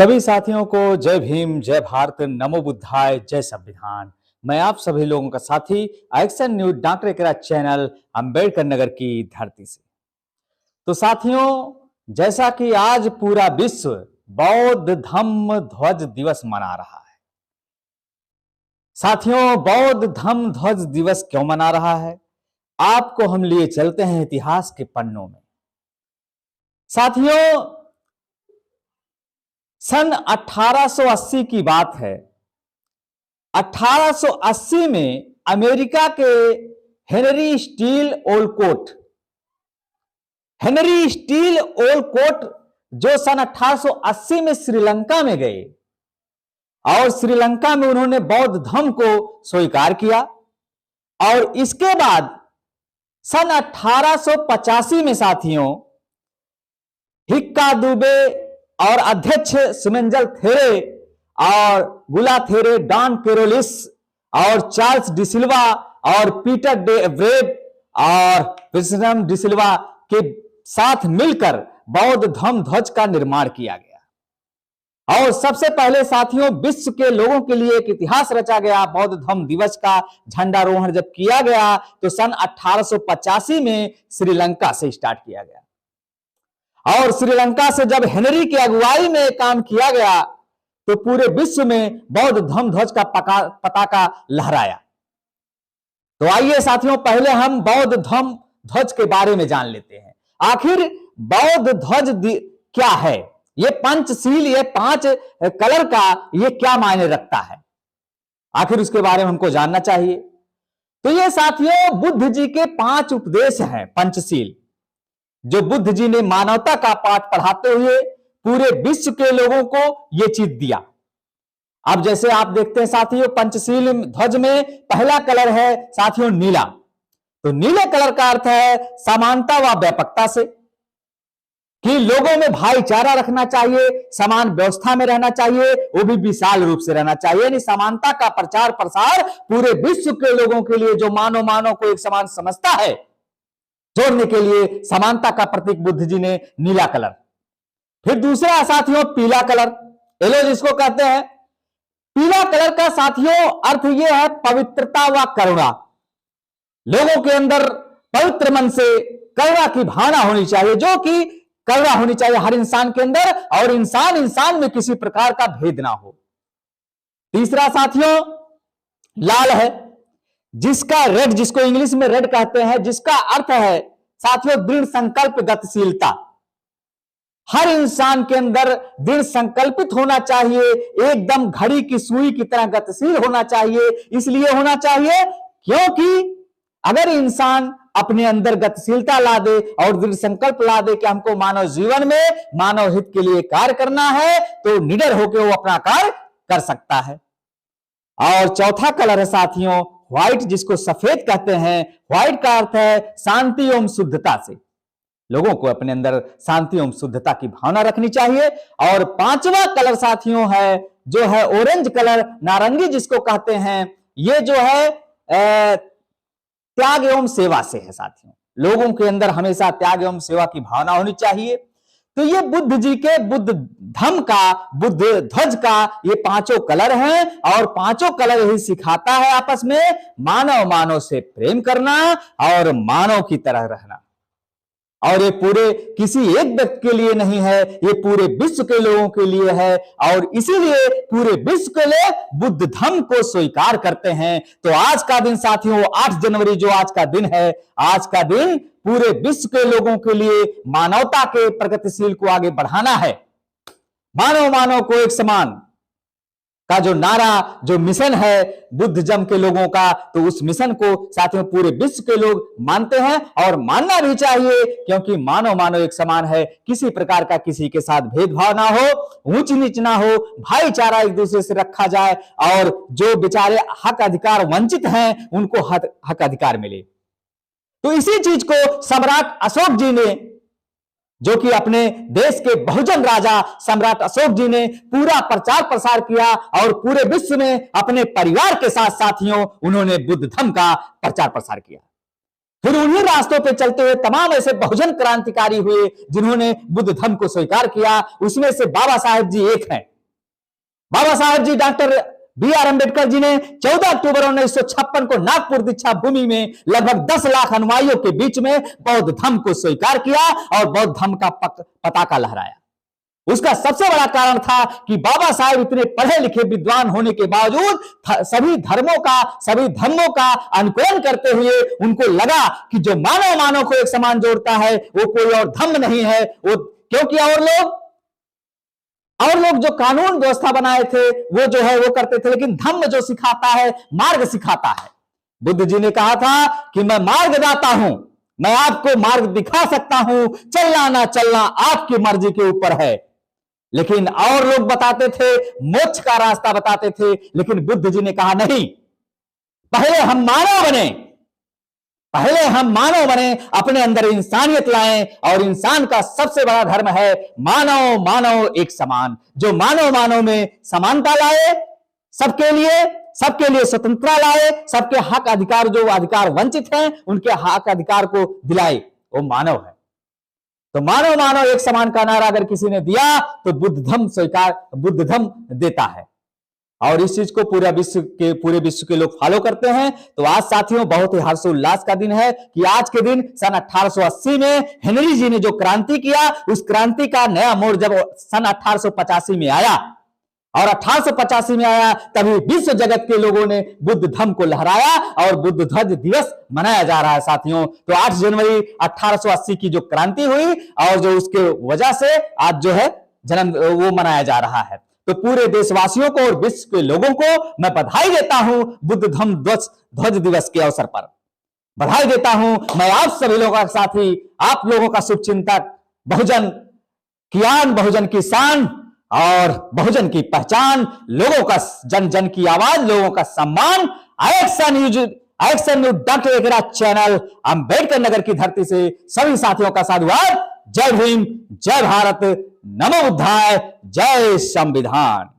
सभी साथियों को जय भीम, जय भारत, नमो बुद्धाय, जय संविधान। मैं आप सभी लोगों का साथी एक्शन न्यूज डॉक्टर एकरा चैनल अंबेडकर नगर की धरती से। तो साथियों, जैसा कि आज पूरा विश्व बौद्ध धम्म ध्वज दिवस मना रहा है। साथियों, बौद्ध धम्म ध्वज दिवस क्यों मना रहा है, आपको हम लिए चलते हैं इतिहास के पन्नों में। साथियों, सन 1880 की बात है। 1880 में अमेरिका के हेनरी स्टील ओलकोट जो सन 1880 में श्रीलंका में गए और श्रीलंका में उन्होंने बौद्ध धर्म को स्वीकार किया और इसके बाद सन 1885 में साथियों हिक्का दुबे और अध्यक्ष सिमेंजल थेरे और गुला थेरे, डॉन कैरोलिस और चार्ल्स डिसिल्वा और पीटर डे ब्रेव और विल्सन डिसिल्वा के साथ मिलकर बौद्ध धम्म ध्वज का निर्माण किया गया। और सबसे पहले साथियों विश्व के लोगों के लिए एक इतिहास रचा गया। बौद्ध धम्म दिवस का झंडारोहण जब किया गया तो सन 1885 में श्रीलंका से स्टार्ट किया गया और श्रीलंका से जब हेनरी की अगुवाई में काम किया गया तो पूरे विश्व में बौद्ध धम्म ध्वज का पताका लहराया। तो आइए साथियों, पहले हम बौद्ध धम्म ध्वज के बारे में जान लेते हैं। आखिर बौद्ध ध्वज क्या है, ये पंचशील, ये 5 कलर का ये क्या मायने रखता है, आखिर उसके बारे में हमको जानना चाहिए। तो ये साथियों बुद्ध जी के 5 उपदेश हैं पंचशील, जो बुद्ध जी ने मानवता का पाठ पढ़ाते हुए पूरे विश्व के लोगों को यह चीज दिया। अब जैसे आप देखते हैं साथियों, पंचशील ध्वज में पहला कलर है साथियों नीला। तो नीले कलर का अर्थ है समानता व व्यापकता से, कि लोगों में भाईचारा रखना चाहिए, समान व्यवस्था में रहना चाहिए, वो भी विशाल रूप से रहना चाहिए। यानी समानता का प्रचार प्रसार पूरे विश्व के लोगों के लिए, जो मानव को एक समान समझता है, जोड़ने के लिए समानता का प्रतीक बुद्ध जी ने नीला कलर। फिर दूसरा साथियों पीला कलर, येलो जिसको कहते हैं। पीला कलर का साथियों अर्थ यह है पवित्रता व करुणा। लोगों के अंदर पवित्र मन से करुणा की भावना होनी चाहिए, जो कि करुणा होनी चाहिए हर इंसान के अंदर, और इंसान में किसी प्रकार का भेद ना हो। तीसरा साथियों लाल है, जिसका रेड, जिसको इंग्लिश में रेड कहते हैं, जिसका अर्थ है साथियों दृढ़ संकल्प, गतिशीलता। हर इंसान के अंदर दृढ़ संकल्पित होना चाहिए, एकदम घड़ी की सुई की तरह गतिशील होना चाहिए। इसलिए होना चाहिए क्योंकि अगर इंसान अपने अंदर गतिशीलता ला दे और दृढ़ संकल्प ला दे कि हमको मानव जीवन में मानव हित के लिए कार्य करना है, तो निडर होकर वो अपना कार्य कर सकता है। और चौथा कलर है साथियों व्हाइट, जिसको सफेद कहते हैं। व्हाइट का अर्थ है शांति एवं शुद्धता से। लोगों को अपने अंदर शांति एवं शुद्धता की भावना रखनी चाहिए। और 5वां कलर साथियों है जो है ऑरेंज कलर, नारंगी जिसको कहते हैं। ये जो है त्याग एवं सेवा से है साथियों। लोगों के अंदर हमेशा त्याग एवं सेवा की भावना होनी चाहिए। तो ये बुद्ध जी के बुद्ध धम्म का, बुद्ध ध्वज का ये 5 कलर हैं और 5 कलर ही सिखाता है आपस में मानव से प्रेम करना और मानव की तरह रहना। और ये पूरे किसी एक व्यक्ति के लिए नहीं है, ये पूरे विश्व के लोगों के लिए है। और इसीलिए पूरे विश्व के लिए बुद्ध धम्म को स्वीकार करते हैं। तो आज का दिन साथियों 8 जनवरी जो आज का दिन है, आज का दिन पूरे विश्व के लोगों के लिए मानवता के प्रगतिशील को आगे बढ़ाना है। मानव को एक समान का जो नारा, जो मिशन है बुद्ध धम्म के लोगों का, तो उस मिशन को साथियों पूरे विश्व के लोग मानते हैं और मानना भी चाहिए, क्योंकि मानव एक समान है। किसी प्रकार का किसी के साथ भेदभाव ना हो, ऊंच नीच ना हो, भाईचारा एक दूसरे से रखा जाए और जो बेचारे हक अधिकार वंचित हैं उनको हक अधिकार मिले। तो इसी चीज को सम्राट अशोक जी ने, जो कि अपने देश के बहुजन राजा सम्राट अशोक जी ने पूरा प्रचार प्रसार किया और पूरे विश्व में अपने परिवार के साथ साथियों उन्होंने बुद्ध धम्म का प्रचार प्रसार किया। फिर उन्हीं रास्तों पे चलते हुए तमाम ऐसे बहुजन क्रांतिकारी हुए जिन्होंने बुद्ध धम्म को स्वीकार किया। उसमें से बाबा साहेब जी एक हैं। बाबा साहेब जी डॉक्टर बी.आर. अम्बेडकर जी ने 14 अक्टूबर 1956 को नागपुर दीक्षा भूमि में लगभग 10 लाख अनुयायियों के बीच में बौद्ध धर्म को स्वीकार किया और बौद्ध धर्म का पताका लहराया। उसका सबसे बड़ा कारण था कि बाबा साहेब इतने पढ़े लिखे विद्वान होने के बावजूद सभी धर्मों का अनुकरण करते हुए उनको लगा कि जो मानव को एक समान जोड़ता है वो कोई और धर्म नहीं है, वो क्योंकि और लोग जो कानून व्यवस्था बनाए थे वो जो है वो करते थे, लेकिन धर्म जो सिखाता है मार्ग सिखाता है। बुद्ध जी ने कहा था कि मैं मार्गदाता हूं, मैं आपको मार्ग दिखा सकता हूं, चलना ना चलना आपकी मर्जी के ऊपर है। लेकिन और लोग बताते थे, मोक्ष का रास्ता बताते थे, लेकिन बुद्ध जी ने कहा नहीं, पहले हम मानव बने, अपने अंदर इंसानियत लाएं, और इंसान का सबसे बड़ा धर्म है मानव एक समान। जो मानव में समानता लाए, सबके लिए स्वतंत्रता लाए, सबके हक अधिकार, जो अधिकार वंचित हैं उनके हक अधिकार को दिलाए, वो मानव है। तो मानव एक समान का नारा अगर किसी ने दिया तो बुद्ध धर्म देता है, और इस चीज को पूरे विश्व के लोग फॉलो करते हैं। तो आज साथियों बहुत ही हर्षोल्लास का दिन है कि आज के दिन सन 1880 में हेनरी जी ने जो क्रांति किया, उस क्रांति का नया मोड़ जब सन 1885 में आया, और 1885 में आया तभी विश्व जगत के लोगों ने बुद्ध धर्म को लहराया और बुद्ध ध्वज दिवस मनाया जा रहा है साथियों। तो 8 जनवरी 1880 की जो क्रांति हुई और जो उसके वजह से आज जो है जन्म वो मनाया जा रहा है। तो पूरे देशवासियों को और विश्व के लोगों को मैं बधाई देता हूं बुद्ध धम्म ध्वज दिवस के अवसर पर बधाई देता हूं। मैं आप सभी लोगों का साथी, आप लोगों का शुभचिंतक, बहुजन की आन, बहुजन की शान और बहुजन की पहचान, लोगों का जन जन की आवाज, लोगों का सम्मान। Action news doctor Ekraj channel Ambedkar Nagar की धरती से सभी साथियों का साधुवाद। जय भीम, जय भारत, नमो बुद्धाय, जय संविधान।